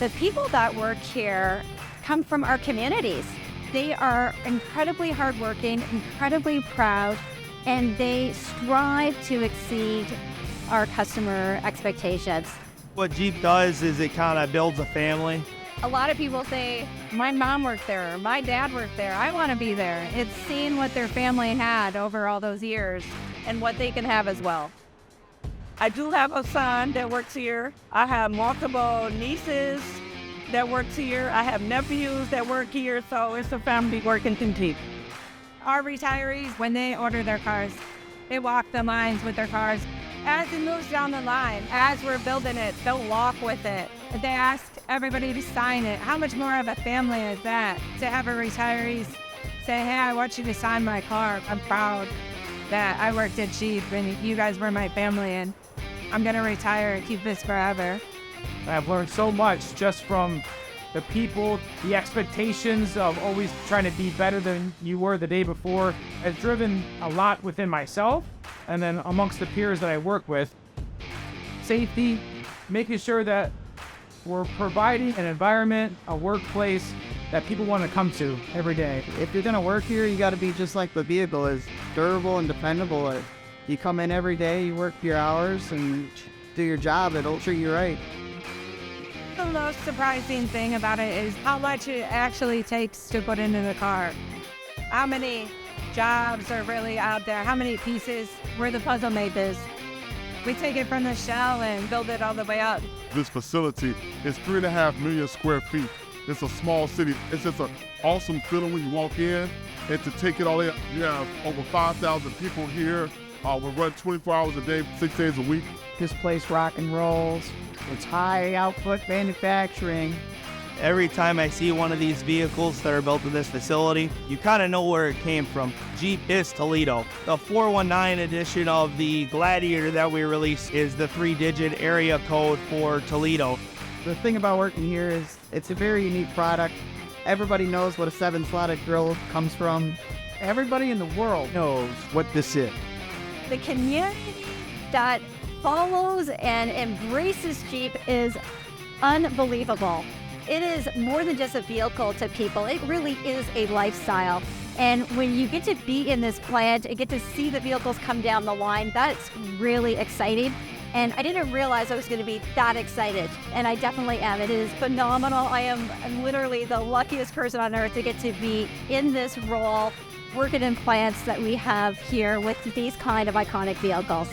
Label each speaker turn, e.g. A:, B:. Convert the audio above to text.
A: The people that work here come from our communities. They are incredibly hardworking, incredibly proud, and they strive to exceed our customer expectations.
B: What Jeep does is it kind of builds a family.
A: A lot of people say, my mom worked there, or my dad worked there, I want to be there. It's seeing what their family had over all those years and what they can have as well.
C: I do have a son that works here. I have multiple nieces that works here. I have nephews that work here, so it's a family working team.
A: Our retirees, when they order their cars, they walk the lines with their cars. As it moves down the line, as we're building it, they'll walk with it. They ask everybody to sign it. How much more of a family is that? To have a retiree say, hey, I want you to sign my car. I'm proud that I worked at Jeep and you guys were my family, and I'm gonna retire and keep this forever.
D: I've learned so much just from the people, the expectations of always trying to be better than you were the day before. It's driven a lot within myself and then amongst the peers that I work with. Safety, making sure that we're providing an environment, a workplace that people want to come to every day.
E: If you're gonna work here, you gotta be just like the vehicle is, durable and dependable. You come in every day, you work your hours and do your job, it'll treat you right.
A: The most surprising thing about it is how much it actually takes to put into the car. How many jobs are really out there? How many pieces? We're the puzzle makers. We take it from the shell and build it all the way up.
F: This facility is 3.5 million square feet. It's a small city. It's just an awesome feeling when you walk in. And to take it all in, you have over 5,000 people here. We run 24 hours a day, 6 days a week.
E: This place rock and rolls. It's high output manufacturing.
B: Every time I see one of these vehicles that are built in this facility, you kind of know where it came from. Jeep is Toledo. The 419 edition of the Gladiator that we released is the 3-digit area code for Toledo.
E: The thing about working here is it's a very unique product. Everybody knows what a 7-slotted grill comes from. Everybody in the world knows what this is.
A: The community that follows and embraces Jeep is unbelievable. It is more than just a vehicle to people. It really is a lifestyle. And when you get to be in this plant and get to see the vehicles come down the line, that's really exciting. And I didn't realize I was going to be that excited. And I definitely am. It is phenomenal. I'm literally the luckiest person on earth to get to be in this role, working in plants that we have here with these kind of iconic vehicles.